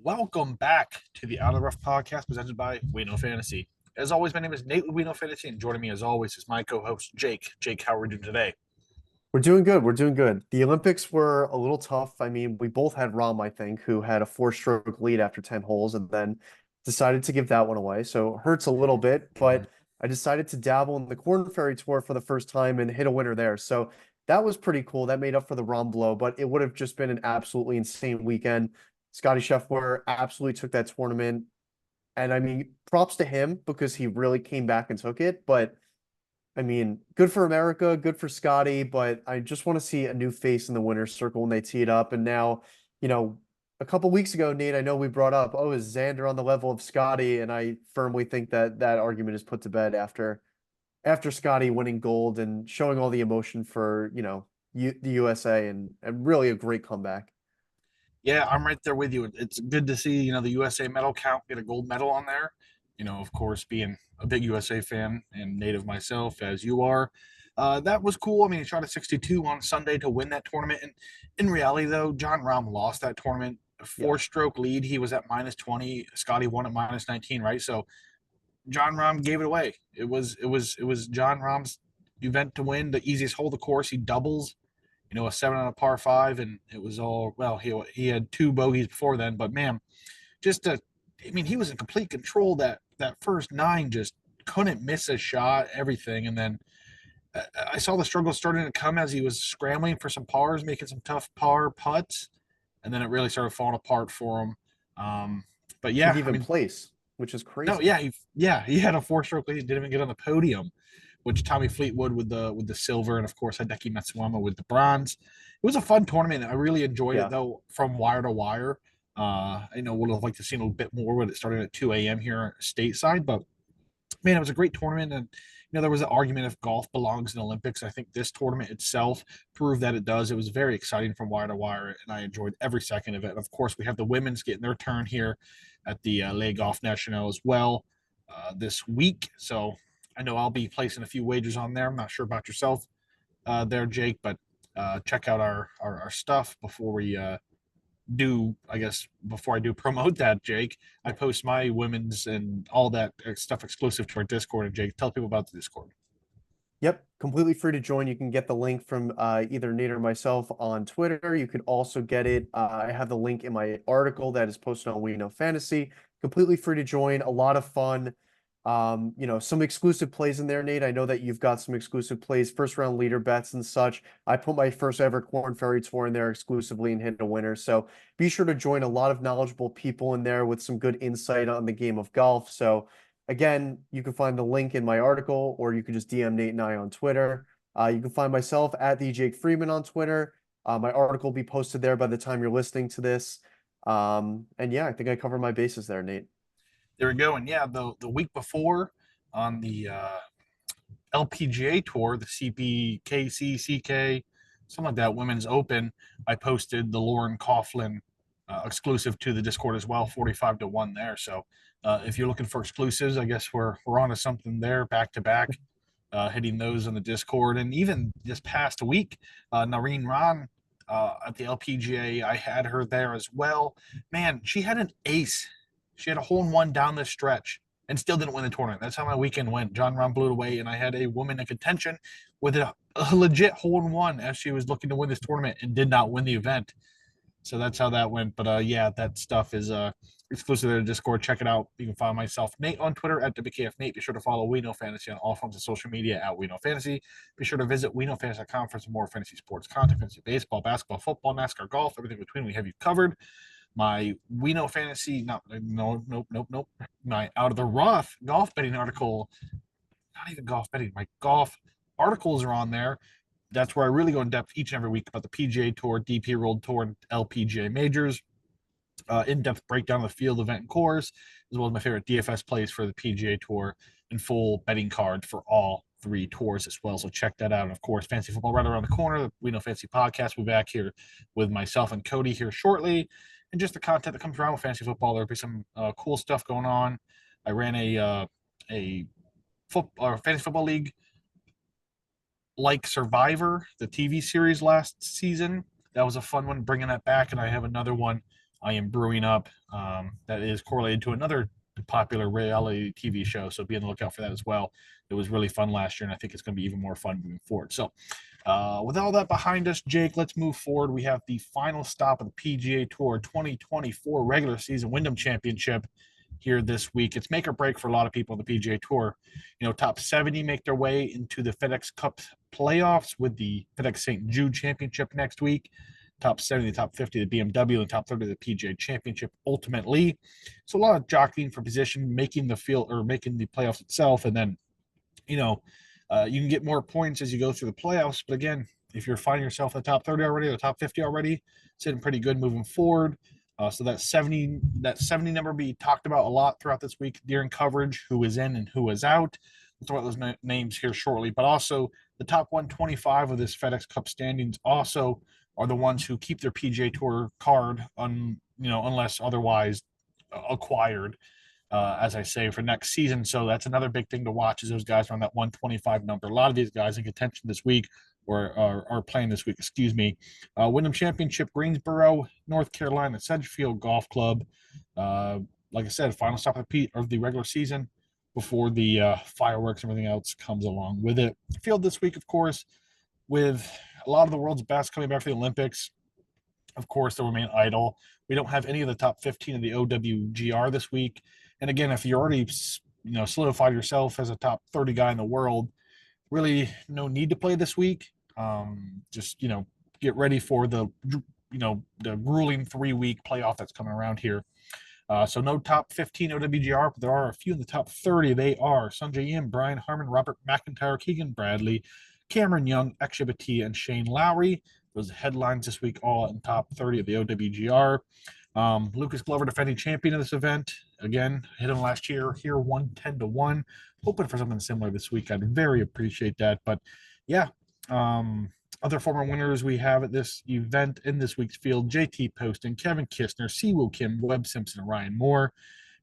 Welcome back to the Out of the Rough podcast presented by We Know Fantasy. As always, my name is Nate with We Know Fantasy, and joining me as always is my co-host Jake. Jake, how are we doing today? We're doing good. We're doing good. The Olympics were a little tough. I mean, we both had Rom, I think, who had a four-stroke lead after 10 holes and then decided to give that one away. So it hurts a little bit, but I decided to dabble in the Corn Ferry Tour for the first time and hit a winner there. So that was pretty cool. That made up for the Rom blow, but it would have just been an absolutely insane weekend. Scotty Scheffler absolutely took that tournament. And I mean, props to him because he really came back and took it, but I mean, good for America, good for Scotty, but I just want to see a new face in the winner's circle when they tee it up. And now, you know, a couple weeks ago, Nate, I know we brought up, oh, is Xander on the level of Scotty? And I firmly think that that argument is put to bed after Scotty winning gold and showing all the emotion for, the USA and really a great comeback. Yeah, I'm right there with you. It's good to see, the USA medal count get a gold medal on there. Of course, being a big USA fan and native myself, as you are, that was cool. I mean, he shot a 62 on Sunday to win that tournament. And in reality, though, John Rahm lost that tournament. A Yeah. four-stroke lead. He was at minus 20. Scotty won at minus 19, right? So John Rahm gave it away. It was John Rahm's event to win. The easiest hole of the course. He doubles a 7 on a par 5, and it was all well. He had two bogeys before then, but man, I mean, he was in complete control. That first nine just couldn't miss a shot, everything, and then I saw the struggle starting to come as he was scrambling for some pars, making some tough par putts, and then it really started falling apart for him. But Could yeah, I even mean, place, which is no, crazy. yeah, he had a four-stroke lead, didn't even get on the podium, which Tommy Fleetwood with the silver, and of course Hideki Matsuyama with the bronze. It was a fun tournament. I really enjoyed it Yeah. though, from wire to wire. I know would have liked to see a little bit more when it started at 2 a.m. here stateside, but man, it was a great tournament. And there was an argument if golf belongs in the Olympics. I think this tournament itself proved that it does. It was very exciting from wire to wire, and I enjoyed every second of it. And of course, we have the women's getting their turn here at the Le Golf National as well this week. So I know I'll be placing a few wagers on there. I'm not sure about yourself there, Jake, but check out our stuff before we I guess before I do promote that, Jake, I post my women's and all that stuff exclusive to our Discord. And Jake, tell people about the Discord. Yep, completely free to join. You can get the link from either Nate or myself on Twitter. You could also get it. I have the link in my article that is posted on We Know Fantasy. Completely free to join. A lot of fun. Some exclusive plays in there, Nate. I know that you've got some exclusive plays, first round leader bets and such. I put my first ever Corn Ferry Tour in there exclusively and hit a winner. So be sure to join a lot of knowledgeable people in there with some good insight on the game of golf. So again, you can find the link in my article, or you can just DM Nate and I on Twitter. You can find myself at the Jake Freeman on Twitter. My article will be posted there by the time you're listening to this. And yeah, I think I covered my bases there, Nate. There we go. And yeah, the week before on the LPGA tour, the CPKC, CK, something like that, Women's Open, I posted the Lauren Coughlin exclusive to the Discord as well, 45 to 1 there. So if you're looking for exclusives, I guess we're on to something there back to back, hitting those on the Discord. And even this past week, Nareen Ron at the LPGA, I had her there as well. Man, she had an ace. She had a hole in one down the stretch and still didn't win the tournament. That's how my weekend went. John Rahm blew it away, and I had a woman in contention with a legit hole in one as she was looking to win this tournament and did not win the event. So that's how that went. But yeah, that stuff is exclusive to the Discord. Check it out. You can find myself, Nate, on Twitter at WKF Nate. Be sure to follow We Know Fantasy on all forms of social media at We Know Fantasy. Be sure to visit WeKnowFantasy.com for some more fantasy sports content, fantasy baseball, basketball, football, NASCAR, golf, everything between. We have you covered. My We Know Fantasy, nope. My Out of the Rough golf betting article, not even golf betting, my golf articles are on there. That's where I really go in depth each and every week about the PGA Tour, DP World Tour, and LPGA majors. In-depth breakdown of the field, event, and course, as well as my favorite DFS plays for the PGA Tour and full betting card for all three tours as well. So check that out. And of course, Fantasy Football right around the corner. We Know Fantasy Podcast. We'll be back here with myself and Cody here shortly. And just the content that comes around with fantasy football. There'll be some cool stuff going on. I ran a fantasy football league like Survivor, the TV series last season. That was a fun one, bringing that back, and I have another one I am brewing up that is correlated to another popular reality TV show. So be on the lookout for that as well. It was really fun last year, and I think it's going to be even more fun moving forward. So, with all that behind us, Jake, let's move forward. We have the final stop of the PGA Tour 2024 regular season Wyndham Championship here this week. It's make or break for a lot of people on the PGA Tour. Top 70 make their way into the FedEx Cup playoffs with the FedEx St. Jude Championship next week. Top 70, the top 50, the BMW, and top 30 of the PGA Championship ultimately. So a lot of jockeying for position, making the field or making the playoffs itself, and then you know, you can get more points as you go through the playoffs. But again, if you're finding yourself in the top 30 already or the top 50 already, sitting pretty good moving forward. So that 70 number be talked about a lot throughout this week during coverage, who is in and who is out. We'll talk about those names here shortly. But also the top 125 of this FedEx Cup standings also are the ones who keep their PGA Tour card unless otherwise acquired, as I say, for next season. So that's another big thing to watch is those guys around that 125 number. A lot of these guys in contention this week or are playing this week, excuse me. Wyndham Championship, Greensboro, North Carolina, Sedgefield Golf Club. Like I said, final stop of the regular season before the fireworks and everything else comes along with it. Field this week, of course, with a lot of the world's best coming back for the Olympics. Of course, they'll remain idle. We don't have any of the top 15 of the OWGR this week. And again, if you already solidified yourself as a top 30 guy in the world, really no need to play this week. Just get ready for the grueling 3-week playoff that's coming around here. So no top 15 OWGR, but there are a few in the top 30. They are Sungjae Im, Brian Harman, Robert McIntyre, Keegan Bradley, Cameron Young, Exhibitia, and Shane Lowry. Those headlines this week, all in top 30 of the OWGR. Lucas Glover, defending champion of this event. Again, hit him last year here, 110-1. Hoping for something similar this week. I'd very appreciate that. But yeah, other former winners we have at this event in this week's field: JT Poston, Kevin Kistner, Siwoo Kim, Webb Simpson, and Ryan Moore.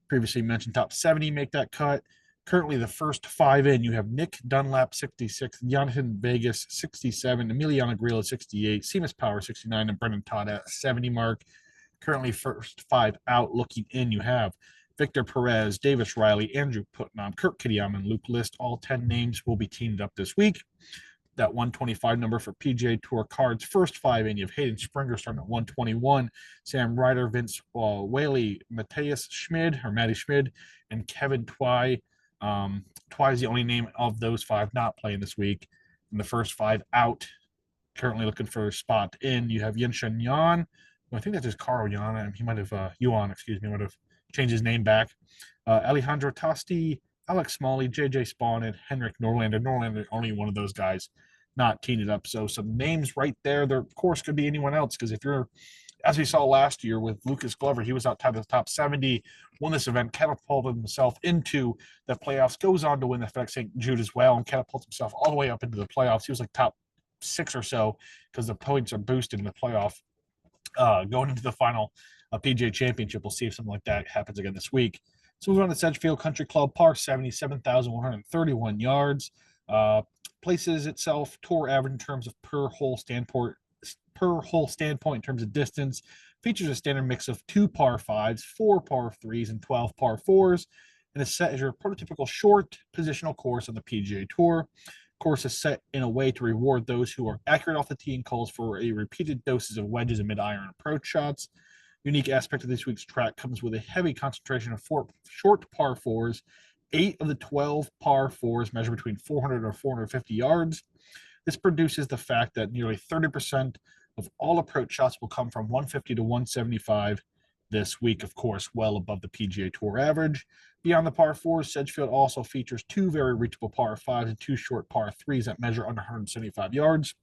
Previously mentioned top 70 make that cut. Currently, the first 5 in, you have Nick Dunlap, 66, Jonathan Vegas, 67, Emiliano Grillo, 68, Seamus Power, 69, and Brendan Todd at 70 mark. Currently, first 5 out. Looking in, you have Victor Perez, Davis Riley, Andrew Putnam, Kirk Kitayama, and Luke List. All 10 names will be teamed up this week. That 125 number for PGA Tour cards. First 5 in, you have Hayden Springer starting at 121, Sam Ryder, Vince Whaley, Matthias Schmid, or Matty Schmid, and Kevin Twy. Twy is the only name of those 5 not playing this week. And the first 5 out, currently looking for a spot in, you have Yenshen Yan. I think that's just Carl Yan. He might have, Yuan, excuse me, might have changed his name back. Alejandro Tosti, Alex Smalley, JJ Spawn, and Henrik Norlander. Norlander, only one of those guys not teamed it up. So some names right there. There, of course, could be anyone else because if you're, as we saw last year with Lucas Glover, he was outside the top 70, won this event, catapulted himself into the playoffs, goes on to win the FedEx St. Jude as well, and catapults himself all the way up into the playoffs. He was like top 6 or so because the points are boosted in the playoff. Going into the final PGA Championship, we'll see if something like that happens again this week. So we're on the Sedgefield Country Club, par 77,131 yards. Places itself tour average in terms of per hole standpoint in terms of distance. Features a standard mix of 2 par 5s, 4 par 3s, and 12 par 4s. And is set as your prototypical short positional course on the PGA Tour. Course is set in a way to reward those who are accurate off the tee and calls for a repeated doses of wedges and mid-iron approach shots. Unique aspect of this week's track comes with a heavy concentration of 4 short par 4s. 8 of the 12 par 4s measure between 400 or 450 yards. This produces the fact that nearly 30% of all approach shots will come from 150 to 175 this week, of course, well above the PGA Tour average. Beyond the par 4s, Sedgefield also features 2 very reachable par 5s and 2 short par 3s that measure under 175 yards.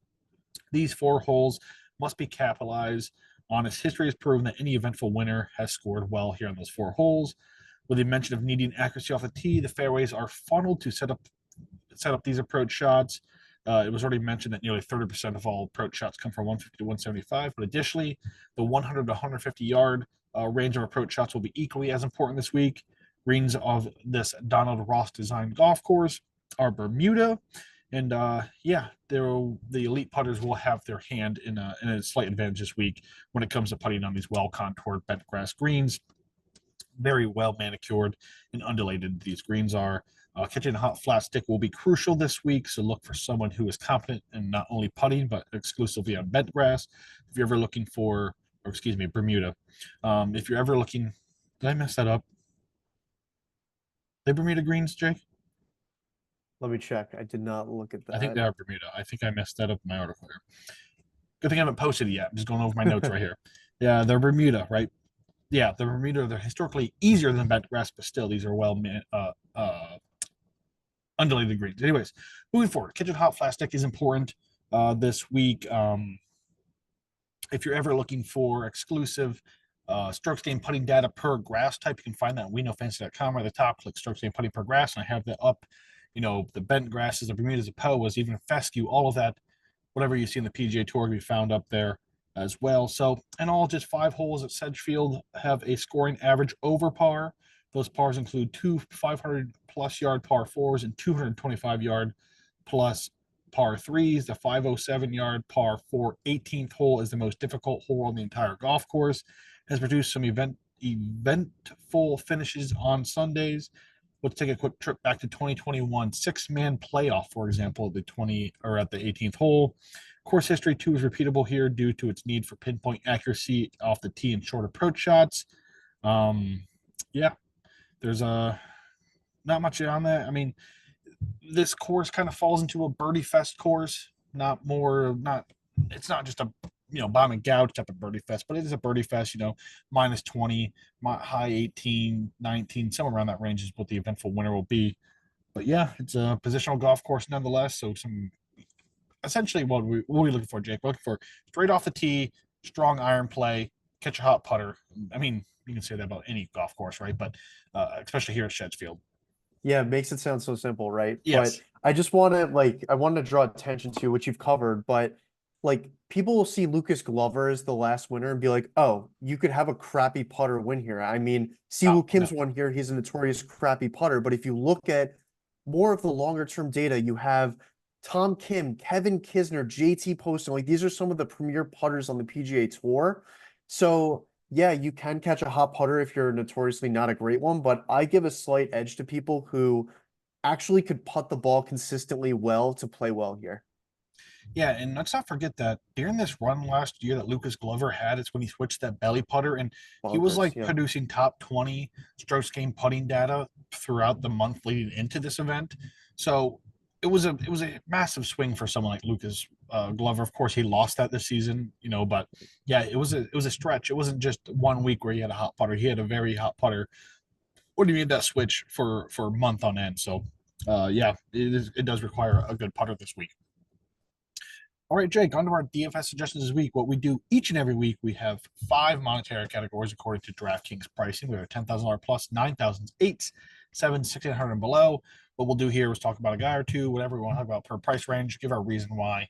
These 4 holes must be capitalized on, as history has proven that any eventful winner has scored well here on those 4 holes. With the mention of needing accuracy off the tee, the fairways are funneled to set up these approach shots. It was already mentioned that nearly 30% of all approach shots come from 150 to 175, but additionally, the 100 to 150 yard range of approach shots will be equally as important this week. Greens of this Donald Ross designed golf course are Bermuda, And yeah, the elite putters will have their hand in a slight advantage this week when it comes to putting on these well contoured bent grass greens. Very well manicured and undulated these greens are. Catching a hot flat stick will be crucial this week, so look for someone who is competent in not only putting but exclusively on bent grass. If you're ever looking for, or excuse me, Bermuda. If you're ever looking, did I mess that up? They Bermuda greens, Jake? Let me check. I did not look at I think they that. are Bermuda. I think I messed that up in my article here. Good thing I haven't posted it yet. I'm just going over my notes right here. Yeah, they're Bermuda, right? Yeah, the Bermuda, they're historically easier than bent grass, but still, these are undulated greens. Anyways, moving forward, kitchen hot flat stick is important this week. If you're ever looking for exclusive strokes gained putting data per grass type, you can find that at wenofancy.com. Right at the top, click strokes gained putting per grass, and I have that up. You know, the bent grasses, the Bermudas, the Poas, even fescue, all of that, whatever you see in the PGA Tour, can be found up there as well. So, in all, just 5 holes at Sedgefield have a scoring average over par. Those pars include two 500 plus yard par fours and 225 yard plus par threes. The 507 yard par four 18th hole is the most difficult hole on the entire golf course. Has produced some eventful finishes on Sundays. Let's take a quick trip back to 2021 six-man playoff, for example, at the 20 or at the 18th hole. Course history too is repeatable here due to its need for pinpoint accuracy off the tee and short approach shots. Um, yeah, there's not much on that. I mean, this course kind of falls into a birdie fest course, not more, not, it's not just a, bomb and gouge type of birdie fest, but it is a birdie fest, minus 20, high 18, 19, somewhere around that range is what the eventful winner will be. But yeah, it's a positional golf course nonetheless. So some, essentially what are we looking for, Jake? We're looking for straight off the tee, strong iron play, catch a hot putter. I mean, you can say that about any golf course, right? But especially here at Sedgefield. Yeah, it makes it sound so simple, right? But Yes. I just want to I wanted to draw attention to what you've covered, but like people will see Lucas Glover as the last winner and be like, "Oh, you could have a crappy putter win here." I mean, No, Siwoo no. Kim's won here. He's a notorious crappy putter, but if you look at more of the longer term data, you have Tom Kim, Kevin Kisner, JT Poston. Like these are some of the premier putters on the PGA Tour. So yeah, you can catch a hot putter if you're notoriously not a great one, but I give a slight edge to people who actually could putt the ball consistently well to play well here. Yeah, and let's not forget that during this run last year that Lucas Glover had, it's when he switched that belly putter, and he was Bonkers, like yeah. producing top 20 strokes gained putting data throughout the month leading into this event. So it was a massive swing for someone like Lucas Glover. Of course, he lost that this season, but yeah, it was a stretch. It wasn't just 1 week where he had a hot putter. He had a very hot putter when he made that switch for a month on end. So yeah, it does require a good putter this week. All right, Jake, on to our DFS suggestions this week. What we do each and every week, we have 5 monetary categories according to DraftKings pricing. We have $10,000 plus, 9,000, 8, 7, 1,600 and below. What we'll do here is talk about a guy or two, whatever we want to talk about per price range, give our reason why.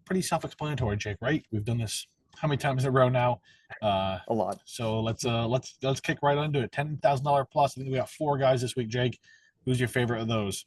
Pretty self-explanatory, Jake, right? We've done this how many times in a row now? Uh, A lot. so let's kick right into it. $10,000 plus. I think we got 4 guys this week, Jake. Who's your favorite of those?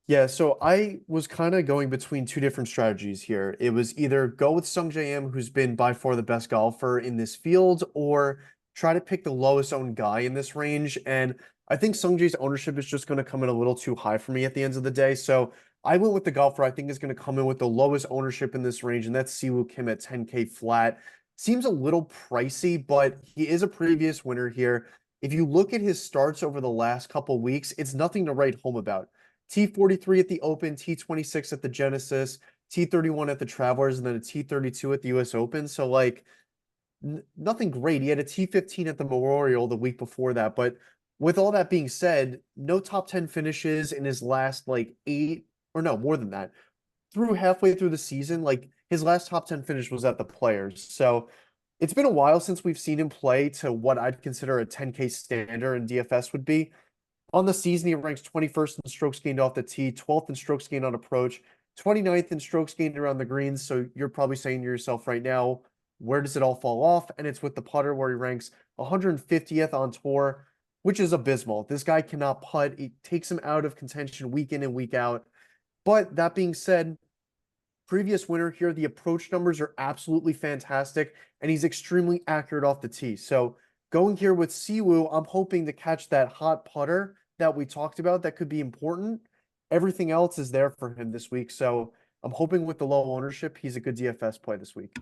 Yeah, so I was kind of going between two different strategies here. It was either go with Sung J M, who's been by far the best golfer in this field, or try to pick the lowest owned guy in this range. And I think Sung Jae's ownership is just going to come in a little too high for me at the end of the day. So I went with the golfer I think is going to come in with the lowest ownership in this range, and that's Siwoo Kim at 10K flat. Seems a little pricey, but he is a previous winner here. If you look at his starts over the last couple weeks, it's nothing to write home about. T43 at the Open, T26 at the Genesis, T31 at the Travelers, and then a T32 at the US Open. So like nothing great. He had a T15 at the Memorial the week before that. But with all that being said, no top 10 finishes in his last like 8 or no, more than that. Through halfway through the season, like his last top 10 finish was at the Players. So it's been a while since we've seen him play to what I'd consider a 10K standard in DFS would be. On the season, he ranks 21st in strokes gained off the tee, 12th in strokes gained on approach, 29th in strokes gained around the greens. So you're probably saying to yourself right now, where does it all fall off? And it's with the putter where he ranks 150th on tour, which is abysmal. This guy cannot putt. It takes him out of contention week in and week out. But that being said, previous winner here, the approach numbers are absolutely fantastic, and he's extremely accurate off the tee. So going here with Siwoo, I'm hoping to catch that hot putter that we talked about that could be important. Everything else is there for him this week. So I'm hoping with the low ownership, he's a good DFS play this week.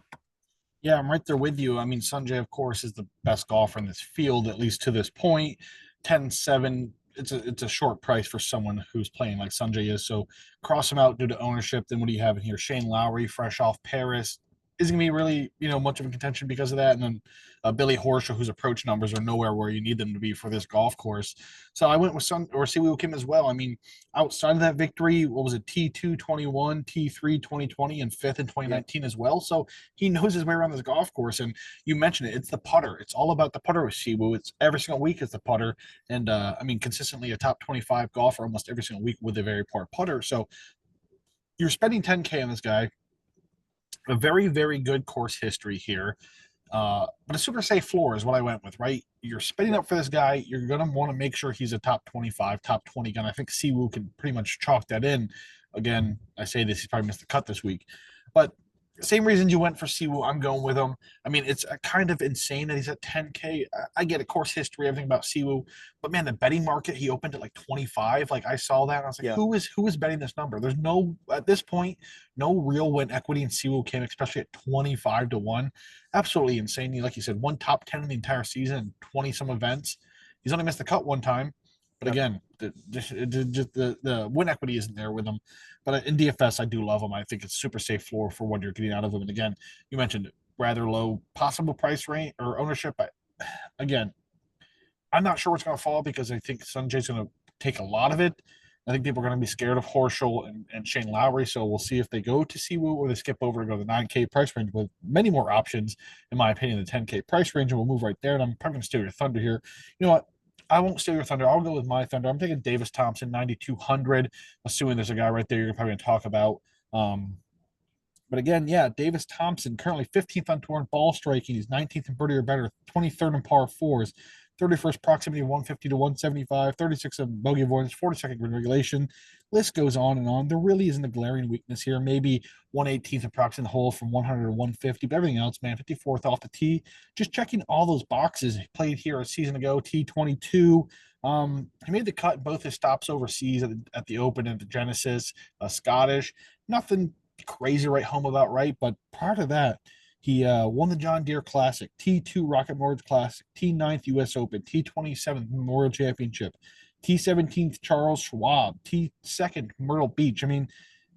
Yeah, I'm right there with you. I mean, Sanjay, of course, is the best golfer in this field, at least to this point. 10-7. It's a short price for someone who's playing like Sanjay is. So cross him out due to ownership. Then what do you have in here? Shane Lowry, fresh off Paris, isn't gonna be really much of a contention because of that. And then Billy Horschel, whose approach numbers are nowhere where you need them to be for this golf course. So I went with Siwoo Kim as well. I mean, outside of that victory, what was it? T2 21, T3 2020, and fifth in Yeah. 2019 as well. So he knows his way around this golf course. And you mentioned it, it's the putter. It's all about the putter with Siwoo. It's every single week is the putter. And I mean, consistently a top 25 golfer almost every single week with a very poor putter. So you're spending 10K on this guy. A very, very good course history here. But a super safe floor is what I went with, right? You're spending Yep. up for this guy. You're going to want to make sure he's a top 25, top 20 gun. I think Siwoo can pretty much chalk that in. Again, I say this, he's probably missed the cut this week. But same reasons you went for Siwoo, I'm going with him. I mean, it's kind of insane that he's at 10K. I get a course history, everything about Siwoo, but man, the betting market, he opened at like 25. Like I saw that, and I was like, Yeah. who is betting this number? There's no at this point, no real win equity in Siwoo Kim, especially at 25-1. Absolutely insane. Like you said, one top 10 in the entire season, 20 some events. He's only missed the cut one time. But Yep. again, the win equity isn't there with him. But in DFS, I do love him. I think it's super safe floor for what you're getting out of him. And again, you mentioned rather low possible price range or ownership. Again, I'm not sure what's going to fall because I think Sanjay's going to take a lot of it. I think people are going to be scared of Horschel and Shane Lowry. So we'll see if they go to Siwoo or they skip over to go to the 9K price range with many more options, in my opinion, the 10K price range. And we'll move right there. And I'm probably going to steal your thunder here. You know what? I won't steal your thunder. I'll go with my thunder. I'm taking Davis Thompson, 9,200, assuming there's a guy right there you're probably going to talk about. Um, but again, yeah, Davis Thompson currently 15th on tour in ball striking. He's 19th in birdie or better, 23rd in par fours, 31st proximity 150 to 175, 36th in bogey avoidance, 42nd in regulation. List goes on and on. There really isn't a glaring weakness here. Maybe 118th approximate hole from 100 to 150, but everything else, man, 54th off the tee. Just checking all those boxes. He played here a season ago, T22. He made the cut in both his stops overseas at the Open and the Genesis, Scottish. Nothing crazy right home about right. But prior to that, he won the John Deere Classic, T2 Rocket Mortgage Classic, T9th U.S. Open, T27th Memorial Championship, T17th Charles Schwab, T2nd Myrtle Beach. I mean,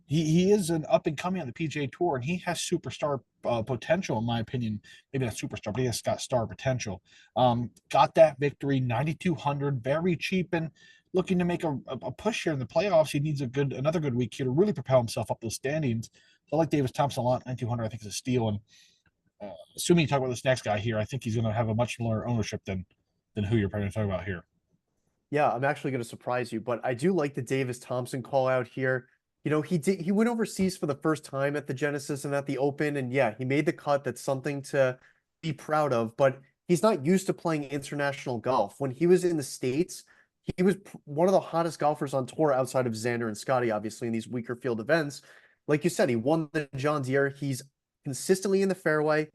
he is an up and coming on the PGA Tour, and he has superstar potential, in my opinion. Maybe not superstar, but he has got star potential. Got that victory, 9,200, very cheap, and looking to make a push here in the playoffs. He needs another good week here to really propel himself up those standings. So I like Davis Thompson a lot. 9,200, I think, is a steal. And assuming you talk about this next guy here, I think he's going to have a much lower ownership than who you're probably going to talk about here. Yeah, I'm actually going to surprise you, but I do like the Davis Thompson call out here. He went overseas for the first time at the Genesis and at the Open, and yeah, he made the cut. That's something to be proud of, but he's not used to playing international golf. When he was in the States, he was one of the hottest golfers on tour outside of Xander and Scotty, obviously, in these weaker field events. Like you said, he won the John Deere. He's consistently in the fairway,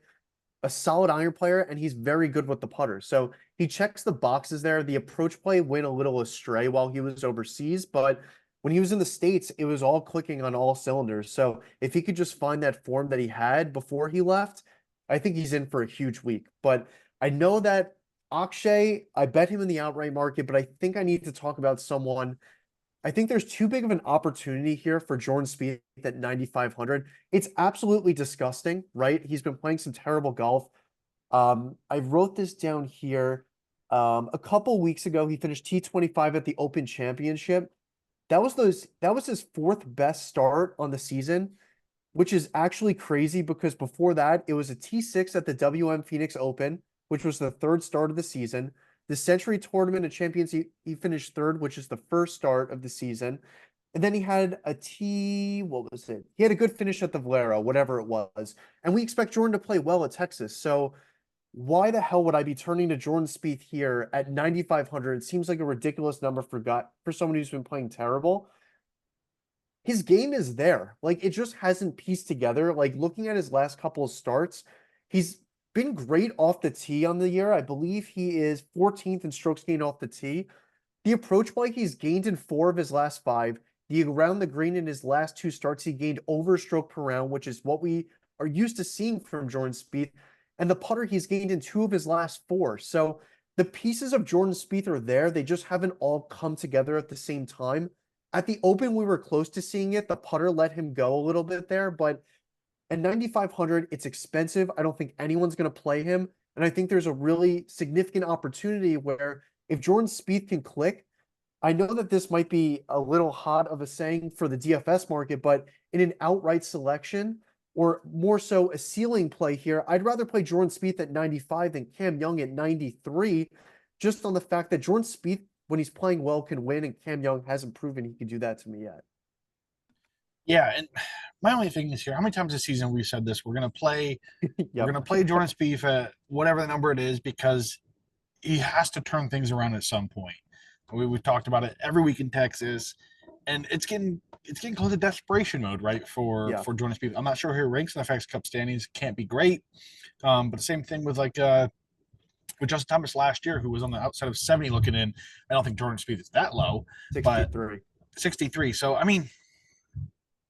a solid iron player, and he's very good with the putter. So he checks the boxes there. The approach play went a little astray while he was overseas, but when he was in the States, it was all clicking on all cylinders. So if he could just find that form that he had before he left, I think he's in for a huge week. But I know that Akshay, I bet him in the outright market, but I think I need to talk about someone. I think there's too big of an opportunity here for Jordan Spieth at 9,500. It's absolutely disgusting, right? He's been playing some terrible golf. I wrote this down here. A couple weeks ago, he finished T25 at the Open Championship. That was his fourth best start on the season, which is actually crazy because before that, it was a T6 at the WM Phoenix Open, which was the third start of the season. The Century Tournament of Champions, he finished third, which is the first start of the season. And then he had what was it? He had a good finish at the Valero, whatever it was. And we expect Jordan to play well at Texas. So why the hell would I be turning to Jordan Spieth here at 9,500? It seems like a ridiculous number for someone who's been playing terrible. his game is there. Like it just hasn't pieced together. Like looking at his last couple of starts, he's been great off the tee on the year. I believe he is 14th in strokes gained off the tee. The approach play he's gained in 4 of his last 5. The around the green in his last 2 starts, he gained over a stroke per round, which is what we are used to seeing from Jordan Spieth. And the putter he's gained in 2 of his last 4. So the pieces of Jordan Spieth are there. They just haven't all come together at the same time. At the Open, we were close to seeing it. The putter let him go a little bit there, but at 9,500, it's expensive. I don't think anyone's going to play him. And I think there's a really significant opportunity where if Jordan Spieth can click, I know that this might be a little hot of a saying for the DFS market, but in an outright selection or more so a ceiling play here, I'd rather play Jordan Spieth at 95 than Cam Young at 93, just on the fact that Jordan Spieth, when he's playing well, can win, and Cam Young hasn't proven he can do that to me yet. Yeah, and my only thing is here: how many times this season we've said this? We're Yep. gonna play Jordan Spieth at whatever the number it is because he has to turn things around at some point. We've talked about it every week in Texas, and it's getting close to desperation mode, right? Yeah. For Jordan Spieth. I'm not sure who he ranks in the FedEx Cup standings. Can't be great, but the same thing with with Justin Thomas last year, who was on the outside of 70 looking in. I don't think Jordan Spieth is that low, but 63. 63. So I mean,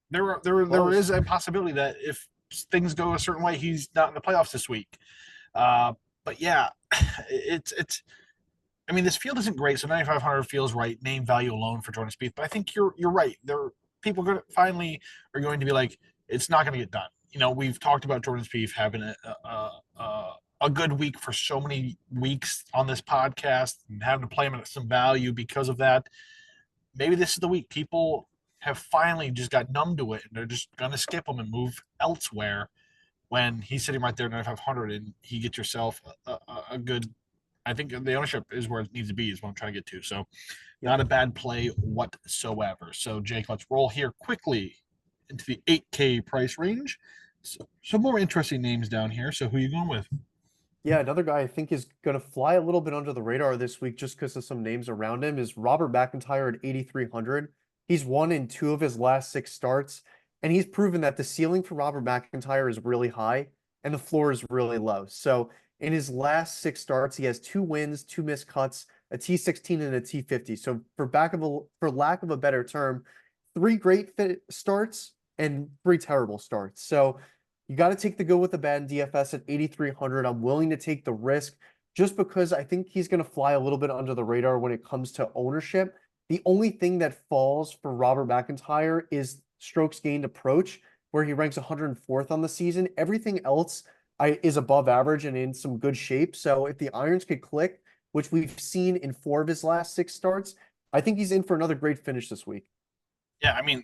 there is Close. a possibility that if things go a certain way, he's not in the playoffs this week. Uh, but yeah, it's. I mean, this field isn't great, so 9,500 feels right, name value alone for Jordan Spieth. But I think you're right. There, people are finally are going to be like, it's not going to get done. You know, we've talked about Jordan Spieth having a good week for so many weeks on this podcast and having to play him at some value because of that. Maybe this is the week people have finally just got numb to it and they're just going to skip him and move elsewhere when he's sitting right there at 9,500 and he gets yourself a good. I think the ownership is where it needs to be, is what I'm trying to get to. So, Yep. not a bad play whatsoever. So, Jake, let's roll here quickly into the 8K price range. So, some more interesting names down here. So, who are you going with? Yeah, another guy I think is going to fly a little bit under the radar this week just because of some names around him is Robert McIntyre at 8,300. He's won in 2 of his last 6 starts, and he's proven that the ceiling for Robert McIntyre is really high and the floor is really low. So in his last 6 starts, he has 2 wins, 2 missed cuts, a T16 and a T50. So for lack of a better term, 3 great starts and 3 terrible starts. So you got to take the good with the bad in DFS at 8,300. I'm willing to take the risk just because I think he's going to fly a little bit under the radar when it comes to ownership. The only thing that falls for Robert McIntyre is strokes gained approach, where he ranks 104th on the season. Everything else is above average and in some good shape. So if the irons could click, which we've seen in 4 of his last 6 starts, I think he's in for another great finish this week. Yeah, I mean,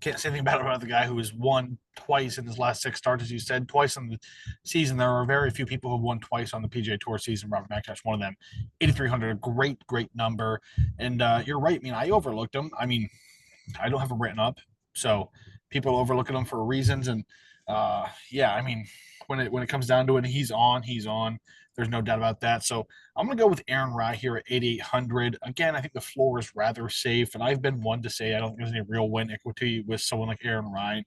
can't say anything bad about the guy who has won twice in his last 6 starts, as you said, twice in the season. There are very few people who have won twice on the PGA Tour season. Robert McIntyre's one of them. 8,300, a great number. And you're right. I mean, I overlooked him. I mean, I don't have them written up, so people overlook them for reasons. And yeah, I mean, when it comes down to it, he's on. He's on. There's no doubt about that. So I'm gonna go with Aaron Rai here at 8,800. Again, I think the floor is rather safe, and I've been one to say I don't think there's any real win equity with someone like Aaron Rai.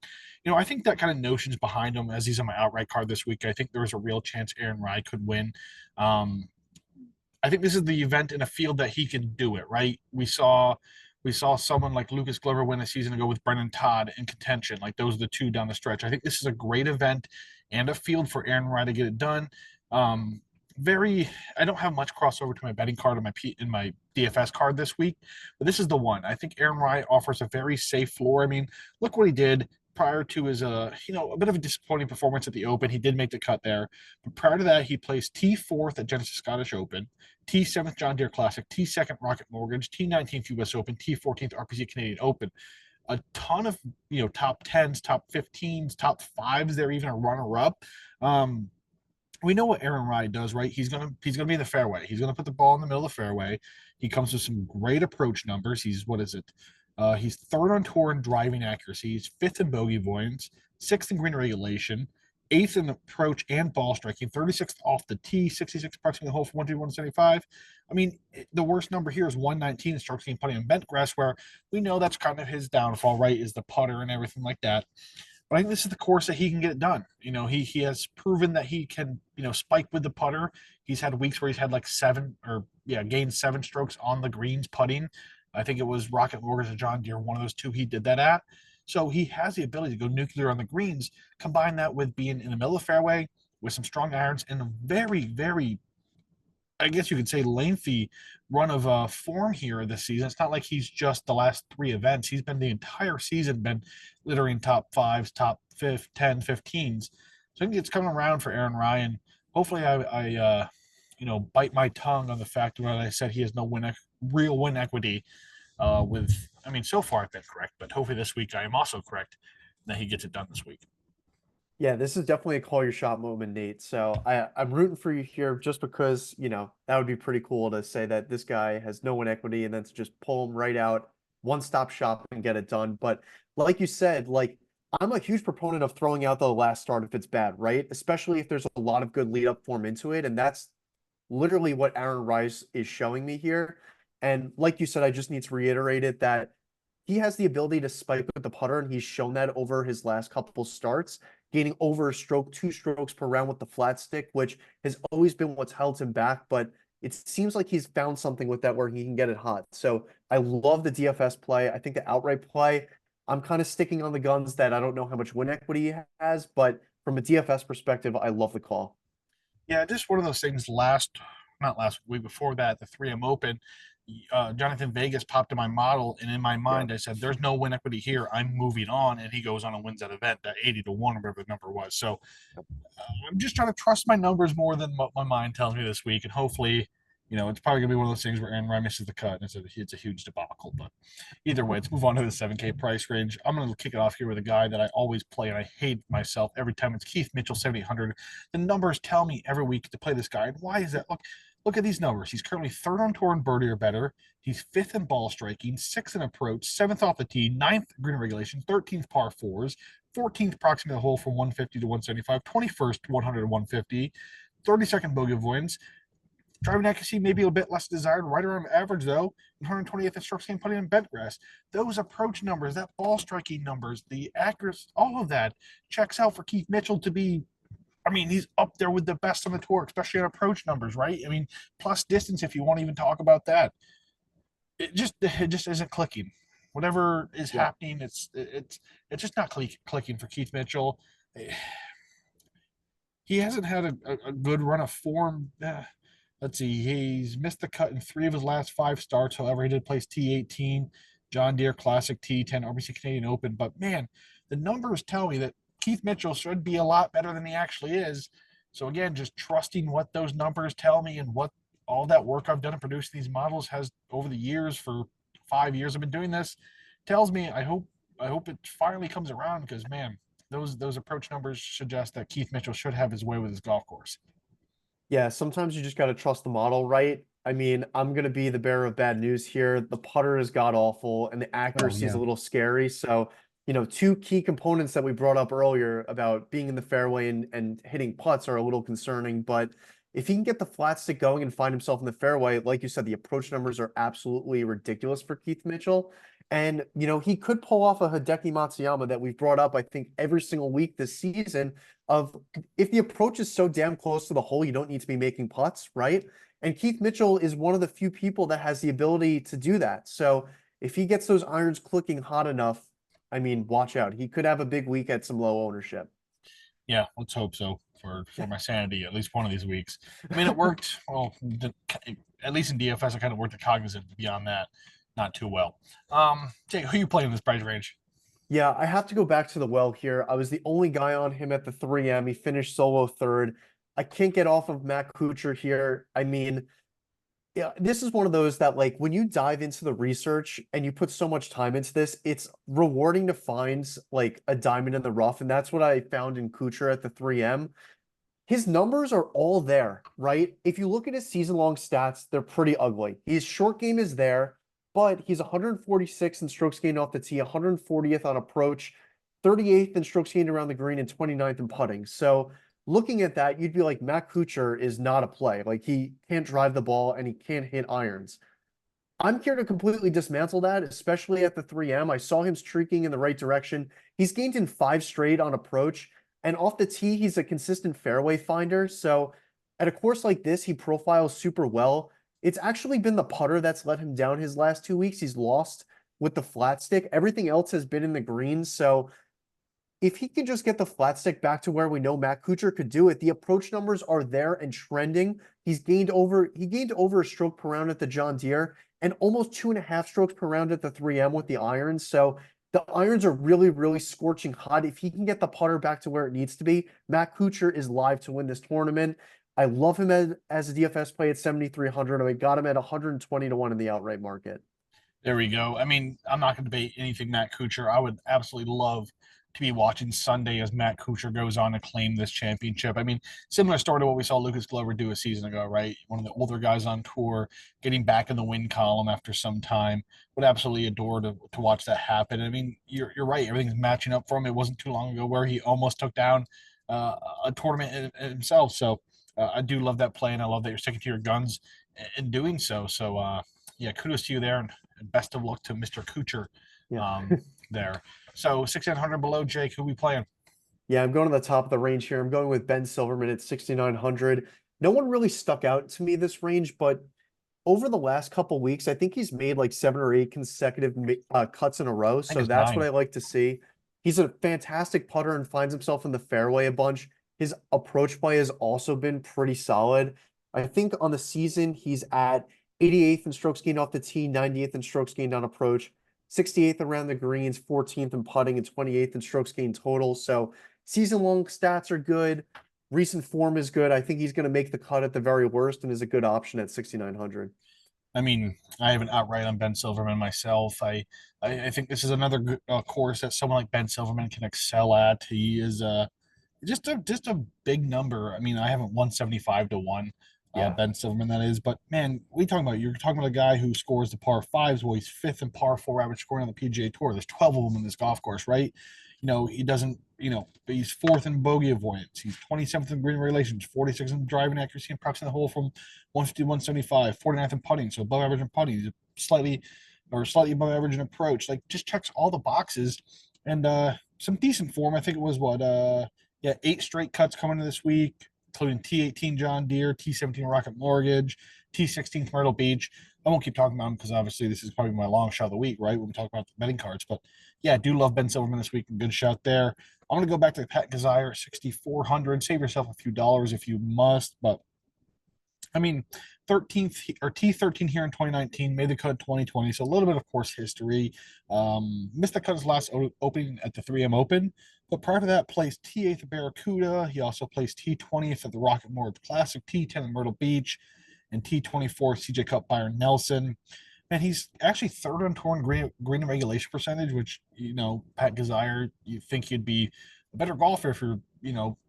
You know, I think that kind of notion's behind him as he's on my outright card this week. I think there's a real chance Aaron Rai could win. Um, I think this is the event in a field that he can do it, right? We saw someone like Lucas Glover win a season ago with Brennan Todd in contention. Like those are the two down the stretch. I think this is a great event and a field for Aaron Rai to get it done. Um, very I don't have much crossover to my betting card in my DFS card this week, but this is the one. I think Aaron Rai offers a very safe floor. I mean, look what he did prior to his a bit of a disappointing performance at the Open. He did make the cut there, but prior to that, he placed T4th at Genesis Scottish Open, T7th John Deere Classic, T2nd Rocket Mortgage, T19th US Open, T14th RPC Canadian Open. A ton of top tens, top 15s, top fives. They're even a runner up. Um, we know what Aaron Rai does, right? He's gonna be in the fairway. He's gonna put the ball in the middle of the fairway. He comes with some great approach numbers. He's what is it? He's third on tour in driving accuracy. He's fifth in bogey avoidance, sixth in green regulation, 8th in approach and ball striking, 36th off the tee, 66 approaching the hole for 175. I mean, the worst number here is 119 in strokes gained putting in bent grass, where we know that's kind of his downfall, right? Is the putter and everything like that. But I think this is the course that he can get it done. He has proven that he can, spike with the putter. He's had weeks where he's had like gained 7 strokes on the greens putting. I think it was Rocket Mortgage or John Deere, one of those two he did that at. So he has the ability to go nuclear on the greens. Combine that with being in the middle of the fairway with some strong irons and a very, very, I guess you could say, lengthy run of form here this season. It's not like he's just the last 3 events. He's been the entire season been littering top fives, top 10, 15s. So I think it's coming around for Aaron Ryan. Hopefully, I bite my tongue on the fact that I said he has no real win equity. I mean, so far I've been correct, but hopefully this week I am also correct that he gets it done this week. Yeah, this is definitely a call your shot moment, Nate. So I'm rooting for you here just because, that would be pretty cool to say that this guy has no one equity and then to just pull him right out, one-stop shop and get it done. But like you said, like I'm a huge proponent of throwing out the last start if it's bad, right? Especially if there's a lot of good lead up form into it. And that's literally what Aaron Rice is showing me here. And like you said, I just need to reiterate it that he has the ability to spike with the putter, and he's shown that over his last couple starts, gaining over a stroke, 2 strokes per round with the flat stick, which has always been what's held him back. But it seems like he's found something with that where he can get it hot. So I love the DFS play. I think the outright play, I'm kind of sticking on the guns that I don't know how much win equity he has, but from a DFS perspective, I love the call. Yeah, just one of those things. Not last week, before that, the 3M Open, Jonathan Vegas popped in my model, and in my Yeah. mind, I said, "There's no win equity here. I'm moving on," and he goes on and wins that event, that 80-1, whatever the number was. So I'm just trying to trust my numbers more than what my mind tells me this week, and hopefully, it's probably gonna be one of those things where Aaron Ryan misses the cut, and it's a huge debacle. But either way, let's move on to the 7K price range. I'm gonna kick it off here with a guy that I always play, and I hate myself every time. It's Keith Mitchell, 7,800. The numbers tell me every week to play this guy, and why is that? Look at these numbers. He's currently third on tour in birdie or better. He's fifth in ball striking, sixth in approach, seventh off the tee, ninth green regulation, 13th par fours, 14th proximate hole from 150 to 175, 21st 100 to 150, 32nd bogey avoidance. Driving accuracy maybe a bit less desired, right around average though. 128th in strokes gained putting in bent grass. Those approach numbers, that ball striking numbers, the accuracy, all of that checks out for Keith Mitchell to be. I mean, he's up there with the best on the tour, especially on approach numbers, right? I mean, plus distance, if you want to even talk about that. It just isn't clicking. Whatever is Yeah. happening, it's just not clicking for Keith Mitchell. He hasn't had a good run of form. Let's see, he's missed the cut in 3 of his last 5 starts. However, he did place T18, John Deere Classic, T10, RBC Canadian Open. But man, the numbers tell me that Keith Mitchell should be a lot better than he actually is. So again, just trusting what those numbers tell me and what all that work I've done in producing these models has over the years. For 5 years I've been doing this, tells me I hope it finally comes around, because man, those approach numbers suggest that Keith Mitchell should have his way with his golf course. Yeah, sometimes you just got to trust the model, right? I mean, I'm going to be the bearer of bad news here. The putter is god awful and the Oh accuracy is yeah. a little scary. So, two key components that we brought up earlier about being in the fairway and hitting putts are a little concerning. But if he can get the flat stick going and find himself in the fairway, like you said, the approach numbers are absolutely ridiculous for Keith Mitchell. And, he could pull off a Hideki Matsuyama that we've brought up, I think, every single week this season of if the approach is so damn close to the hole, you don't need to be making putts, right? And Keith Mitchell is one of the few people that has the ability to do that. So if he gets those irons clicking hot enough, I mean, watch out. He could have a big week at some low ownership. Yeah, let's hope so for my sanity at least one of these weeks. I mean, it worked. Well, at least in DFS, I kind of worked the cognizant. Beyond that, not too well. Jay, who are you playing in this price range? Yeah, I have to go back to the well here. I was the only guy on him at the 3M. He finished solo third. I can't get off of Matt Kuchar here. I mean, yeah, this is one of those that like when you dive into the research and you put so much time into this, it's rewarding to find like a diamond in the rough. And that's what I found in Kuchar at the 3M. His numbers are all there, right? If you look at his season-long stats, they're pretty ugly. His short game is there, but he's 146 in strokes gained off the tee, 140th on approach, 38th in strokes gained around the green and 29th in putting. So looking at that, you'd be like, Matt Kuchar is not a play. Like he can't drive the ball and he can't hit irons. I'm here to completely dismantle that, especially at the 3M. I saw him streaking in the right direction. He's gained in 5 straight on approach, and off the tee, he's a consistent fairway finder. So at a course like this, he profiles super well. It's actually been the putter that's let him down his last 2 weeks. He's lost with the flat stick. Everything else has been in the greens. So if he can just get the flat stick back to where we know Matt Kuchar could do it, the approach numbers are there and trending. He gained over a stroke per round at the John Deere and almost 2.5 strokes per round at the 3M with the irons. So the irons are really, really scorching hot. If he can get the putter back to where it needs to be, Matt Kuchar is live to win this tournament. I love him as a DFS play at 7,300. I got him at 120 to 1 in the outright market. There we go. I mean, I'm not going to debate anything Matt Kuchar. I would absolutely love to be watching Sunday as Matt Kuchar goes on to claim this championship. I mean, similar story to what we saw Lucas Glover do a season ago, right? One of the older guys on tour, getting back in the win column after some time. Would absolutely adore to watch that happen. I mean, you're right. Everything's matching up for him. It wasn't too long ago where he almost took down a tournament himself. So I do love that play, and I love that you're sticking to your guns in doing so. So yeah, kudos to you there, and best of luck to Mr. Kuchar Yeah. there. So 6,900 below, Jake, who we playing? Yeah, I'm going to the top of the range here. I'm going with Ben Silverman at 6,900. No one really stuck out to me this range, but over the last couple weeks, I think he's made like 7 or 8 consecutive cuts in a row. I think So it's that's what 9. I like to see. He's a fantastic putter and finds himself in the fairway a bunch. His approach play has also been pretty solid. I think on the season, he's at 88th in strokes gained off the tee, 90th in strokes gained on approach, 68th around the greens, 14th in putting, and 28th in strokes gained total. So season long stats are good. Recent form is good. I think he's going to make the cut at the very worst and is a good option at 6,900. I mean, I have an outright on Ben Silverman myself. I think this is another course that someone like Ben Silverman can excel at. He is just a big number. I mean, I haven't 175 to 1, Yeah. Ben Silverman, that is. But man, you're talking about a guy who scores the par fives. Well, he's fifth in par four average scoring on the PGA Tour. There's 12 of them in this golf course, right? He doesn't, he's fourth in bogey avoidance. He's 27th in green regulations, 46th in driving accuracy and approaching the hole from 150 to 175, 49th in putting, so above average in putting. He's slightly above average in approach. Like, just checks all the boxes, and some decent form. I think it was yeah, 8 straight cuts coming this week, including T18 John Deere, T17 Rocket Mortgage, T16 Myrtle Beach. I won't keep talking about them because obviously this is probably my long shot of the week, right? When we talk about the betting cards. But yeah, I do love Ben Silverman this week. Good shot there. I'm going to go back to Pat Kazire at 6,400. Save yourself a few dollars if you must. But I mean, 13th or T13 here in 2019, made the cut 2020. So a little bit of course history. Missed the cut his last opening at the 3M Open. But prior to that, placed T8th at Barracuda. He also placed T20th at the Rocket Mortgage Classic, T10 at Myrtle Beach, and T24 CJ Cup Byron Nelson. And he's actually third on tour in green and regulation percentage, which, Pat Kazire, you think he'd be a better golfer if you're,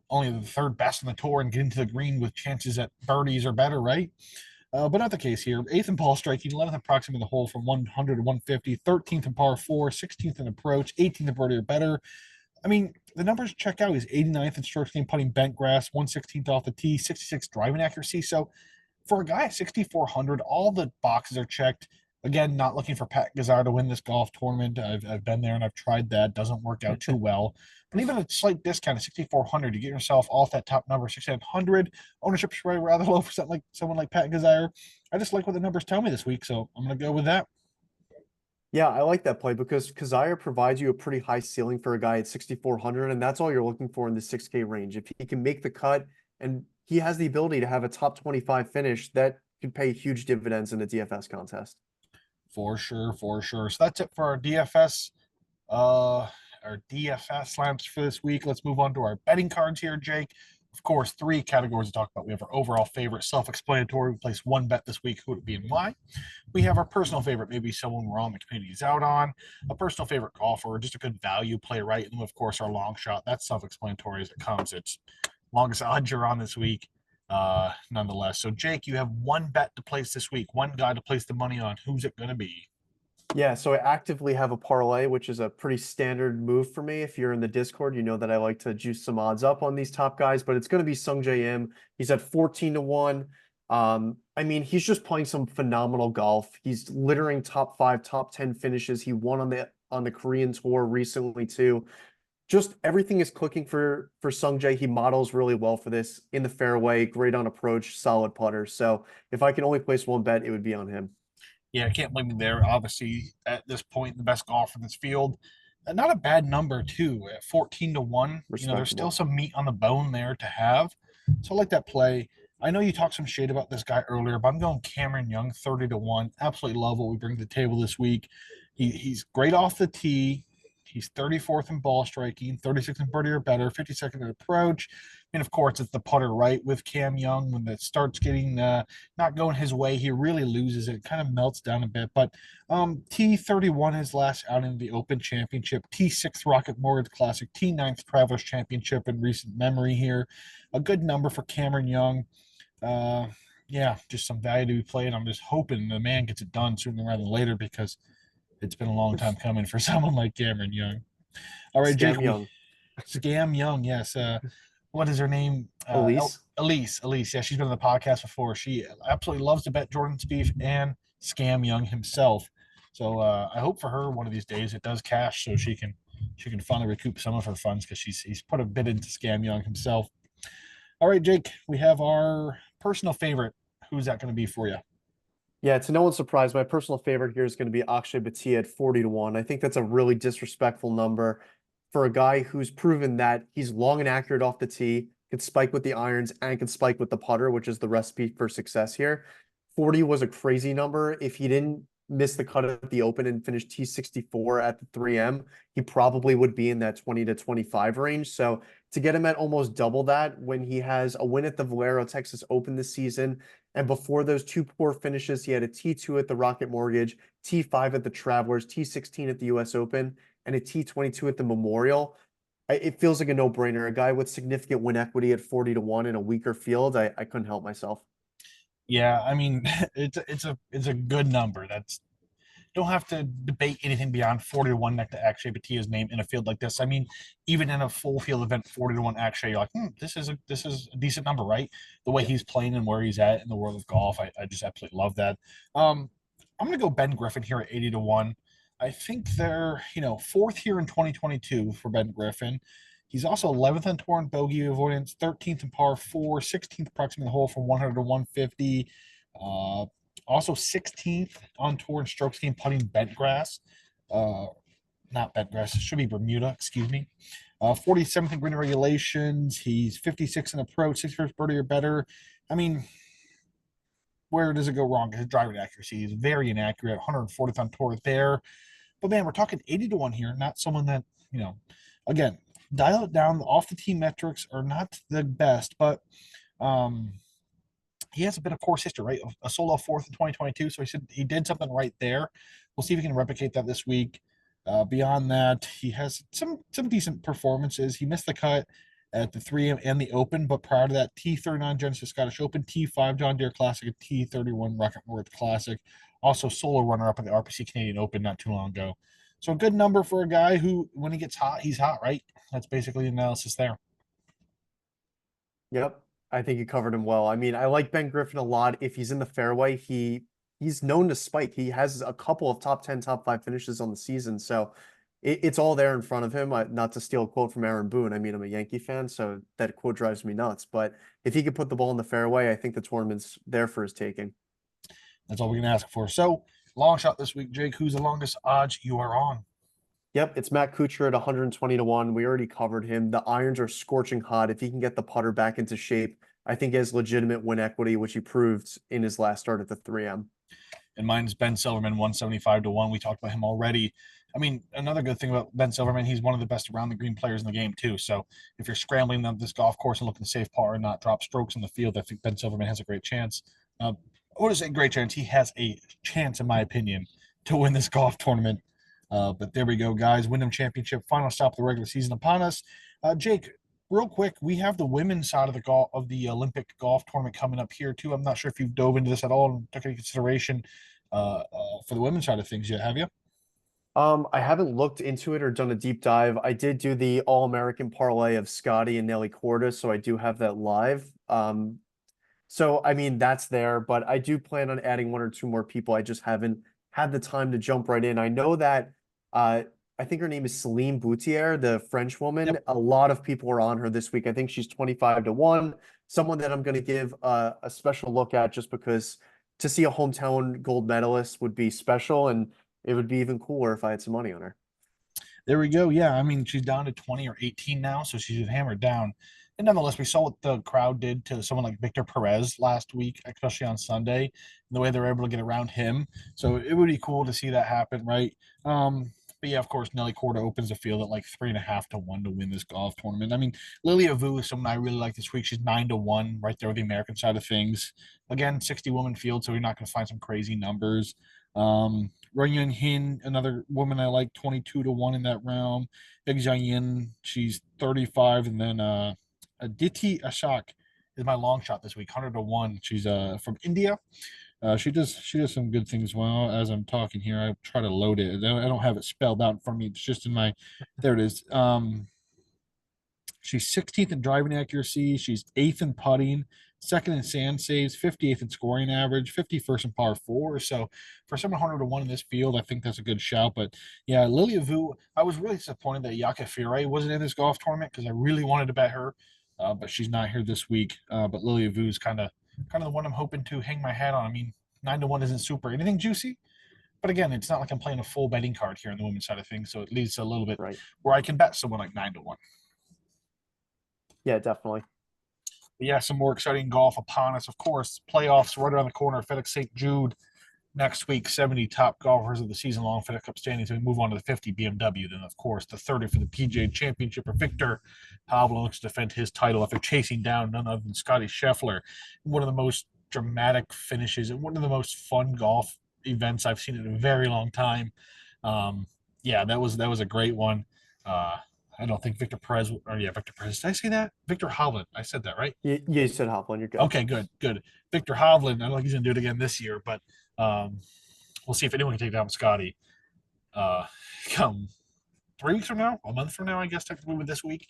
only the third best on the tour and getting to the green with chances at birdies or better, right? But not the case here. 8th in ball striking, 11th approximately the hole from 100 to 150, 13th in par 4, 16th in approach, 18th in birdie or better. I mean, the numbers check out. He's 89th in strokes gained putting bent grass, 116th off the tee, 66 driving accuracy. So for a guy at 6,400, all the boxes are checked. Again, not looking for Pat Gazzar to win this golf tournament. I've been there and I've tried that. Doesn't work out too well. But even a slight discount of 6,400, you get yourself off that top number, 6,800. Ownership's rather low for something like someone like Pat Gazzar. I just like what the numbers tell me this week, so I'm going to go with that. Yeah, I like that play because Kazire provides you a pretty high ceiling for a guy at 6,400, and that's all you're looking for in the 6K range. If he can make the cut and he has the ability to have a top 25 finish, that could pay huge dividends in a DFS contest. For sure, for sure. So that's it for our DFS slams for this week. Let's move on to our betting cards here, Jake. Of course, 3 categories to talk about. We have our overall favorite, self-explanatory. We place one bet this week, who would it be and why? We have our personal favorite, maybe someone we're on the community is out on, a personal favorite golfer, just a good value play, right? And then, of course, our long shot. That's self-explanatory as it comes. It's longest odds you're on this week, nonetheless. So, Jake, you have one bet to place this week, one guy to place the money on. Who's it going to be? Yeah, so I actively have a parlay, which is a pretty standard move for me. If you're in the Discord, you know that I like to juice some odds up on these top guys, but it's going to be Sung J M. He's at 14 to 1. I mean, he's just playing some phenomenal golf. He's littering top 5, top 10 finishes. He won on the Korean tour recently too. Just everything is clicking for Sung Jae. He models really well for this in the fairway, great on approach, solid putter. So if I can only place one bet, it would be on him. Yeah, I can't blame him there. Obviously, at this point, the best golfer in this field. Not a bad number too, at 14 to 1. There's still Respectable. some meat on the bone there to have. So I like that play. I know you talked some shade about this guy earlier, but I'm going Cameron Young, 30 to 1. Absolutely love what we bring to the table this week. He's great off the tee. He's 34th in ball striking, 36th in birdie or better, 52nd in approach. And of course, it's the putter, right? With Cam Young, when it starts getting not going his way, he really loses it. It kind of melts down a bit. But T31 his last outing in the Open Championship, T6th Rocket Mortgage Classic, T9th Travelers Championship in recent memory here. A good number for Cameron Young. Uh, yeah, just some value to be played. I'm just hoping the man gets it done sooner rather than later because it's been a long time coming for someone like Cameron Young. All right, Jake, Scam we Young. Scam Young, yes. What is her name? Elise. Elise. Elise. Yeah, she's been on the podcast before. She absolutely loves to bet Jordan Spieth and Scam Young himself. So I hope for her one of these days it does cash so she can finally recoup some of her funds because he's put a bit into Scam Young himself. All right, Jake, we have our personal favorite. Who's that going to be for you? Yeah, to no one's surprise, my personal favorite here is going to be Akshay Bhatia at 40 to 1. I think that's a really disrespectful number for a guy who's proven that he's long and accurate off the tee, can spike with the irons, and can spike with the putter, which is the recipe for success here. 40 was a crazy number. If he didn't miss the cut at the Open and finish T64 at the 3M, he probably would be in that 20 to 25 range. So to get him at almost double that when he has a win at the Valero Texas Open this season, and before those two poor finishes, he had a T2 at the Rocket Mortgage, T5 at the Travelers, T16 at the US Open, and a T22 at the Memorial. It feels like a no-brainer. A guy with significant win equity at 40 to 1 in a weaker field. I couldn't help myself. Yeah, I mean it's a good number. That's don't have to debate anything beyond 40 to 1 next to Akshay Bhatia's name in a field like this. I mean, even in a full field event, 40 to 1 Akshay, you're like, this is a decent number, right? The way Yeah. he's playing and where he's at in the world of golf, I just absolutely love that. I'm gonna go Ben Griffin here at 80 to 1. I think they're, fourth here in 2022 for Ben Griffin. He's also 11th on tour in bogey avoidance, 13th in par four, 16th approximately the hole from 100 to 150. Uh, Also 16th on tour in strokes gained putting bent grass. Uh, Not bent grass. It should be Bermuda. Excuse me. 47th in green regulations. He's 56 in approach, 61st birdie or better. I mean, where does it go wrong? His driving accuracy is very inaccurate. 140th on tour there. But man, we're talking 80 to 1 here, not someone that, again, dial it down. Off the tee metrics are not the best, but um, he has a bit of course history, right? A solo fourth in 2022. So he said he did something right there. We'll see if he can replicate that this week. Beyond that, he has some decent performances. He missed the cut at the 3M and the Open, but prior to that, T39 Genesis Scottish Open, T5 John Deere Classic, and T31 Rocket Mortgage Classic. Also solo runner up in the RPC Canadian Open not too long ago. So a good number for a guy who, when he gets hot, he's hot, right? That's basically the analysis there. Yep. I think you covered him well. I mean, I like Ben Griffin a lot. If he's in the fairway, he's known to spike. He has a couple of top 10, top 5 finishes on the season. So it's all there in front of him. Not to steal a quote from Aaron Boone. I mean, I'm a Yankee fan, so that quote drives me nuts. But if he could put the ball in the fairway, I think the tournament's there for his taking. That's all we can ask for. So, long shot this week, Jake. Who's the longest odds you are on? Yep, it's Matt Kuchar at 120 to 1. We already covered him. The irons are scorching hot. If he can get the putter back into shape, I think he has legitimate win equity, which he proved in his last start at the 3M. And mine's Ben Silverman, 175 to 1. We talked about him already. I mean, another good thing about Ben Silverman, he's one of the best around the green players in the game, too. So if you're scrambling on this golf course and looking to save par and not drop strokes in the field, I think Ben Silverman has a great chance. I would say great chance. He has a chance, in my opinion, to win this golf tournament. But there we go, guys. Wyndham Championship, final stop of the regular season upon us. Jake, real quick, we have the women's side of the Olympic golf tournament coming up here too. I'm not sure if you've dove into this at all and took into consideration for the women's side of things yet, have you? I haven't looked into it or done a deep dive. I did do the All-American parlay of Scotty and Nelly Korda, so I do have that live. So I mean that's there, but I do plan on adding one or two more people. I just haven't had the time to jump right in. I know that uh I think her name is Celine Boutier, the French woman. Yep. A lot of people are on her this week. I think she's 25 to 1. Someone that I'm going to give a special look at just because to see a hometown gold medalist would be special, and it would be even cooler if I had some money on her. There we go. Yeah, I mean, she's down to 20 or 18 now, so she's hammered down. And nonetheless, we saw what the crowd did to someone like Victor Perez last week, especially on Sunday, and the way they were able to get around him. So it would be cool to see that happen, right? But yeah, of course, Nelly Korda opens the field at like 3.5 to 1 to win this golf tournament. I mean, Lilia Vu is someone I really like this week. She's 9 to 1, right there with the American side of things. Again, 60 woman field, so you're not going to find some crazy numbers. Run Yun Hin, another woman I like, 22 to 1 in that realm. Big Yin, she's 35. And then Aditi Ashok is my long shot this week, 100 to 1. She's from India. She does some good things. Well, as I'm talking here, I try to load it. I don't have it spelled out in front of me. It's just in my, there it is. She's 16th in driving accuracy. She's 8th in putting, second in sand saves, 58th in scoring average, 51st in par four. So for someone 100 to 1 in this field, I think that's a good shout. But yeah, Lilia Vu, I was really disappointed that Yaka Fire wasn't in this golf tournament because I really wanted to bet her. But she's not here this week. But Lilia Vu is kind of the one I'm hoping to hang my hat on. I mean, 9 to 1 isn't super anything juicy. But again, it's not like I'm playing a full betting card here on the women's side of things, so it leaves a little bit Right. where I can bet someone like 9 to 1. Yeah, definitely. But yeah, some more exciting golf upon us. Of course, playoffs right around the corner. FedEx St. Jude next week. 70 top golfers of the season long FedEx Cup standings. We move on to the 50 BMW. Then, of course, the 30 for the PGA Championship for Victor Hovland looks to defend his title after chasing down none other than Scotty Scheffler. One of the most dramatic finishes and one of the most fun golf events I've seen in a very long time. Um, yeah, that was a great one. Uh, I don't think Victor Perez, or yeah, Victor Perez. Did I say that? Victor Hovland. I said that, right? You said Hopland, you're good. Okay, good, good. Victor Hovland. I don't think he's gonna do it again this year, but um, we'll see if anyone can take down Scotty. Uh, come 3 weeks from now, a month from now, I guess technically with this week.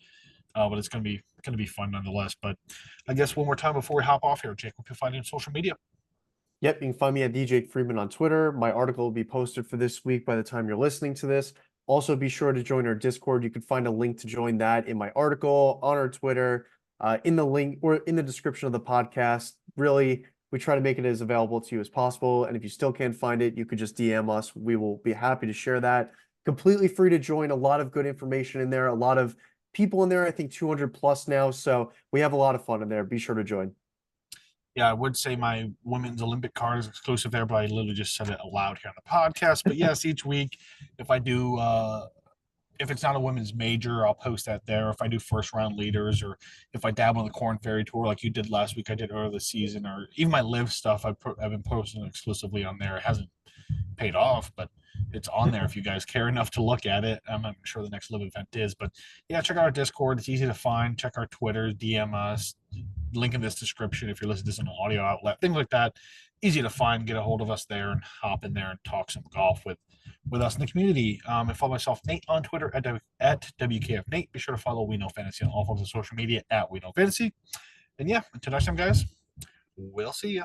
But it's gonna be fun nonetheless. But I guess one more time before we hop off here, Jake, we can find you on social media. Yep, you can find me at DJ Freeman on Twitter. My article will be posted for this week by the time you're listening to this. Also, be sure to join our Discord. You can find a link to join that in my article, on our Twitter, in the link or in the description of the podcast. Really, we try to make it as available to you as possible. And if you still can't find it, you could just DM us. We will be happy to share that. Completely free to join. A lot of good information in there. A lot of people in there. I think 200 plus now. So we have a lot of fun in there. Be sure to join. Yeah, I would say my women's Olympic card is exclusive there, but I literally just said it aloud here on the podcast. But yes, each week, if I do, if it's not a women's major, I'll post that there. If I do first round leaders, or if I dabble in the Corn Ferry Tour like you did last week, I did earlier this season, or even my live stuff, I've been posting exclusively on there. It hasn't paid off, but it's on there if you guys care enough to look at it. I'm not sure the next live event is, but yeah, check out our Discord. It's easy to find. Check our Twitter, DM us, link in this description if you're listening to this on an audio outlet, things like that. Easy to find. Get a hold of us there and hop in there and talk some golf with us in the community. And follow myself, Nate, on Twitter at WKF Nate. Be sure to follow We Know Fantasy on all forms of social media at We Know Fantasy. And yeah, until next time, guys, we'll see you.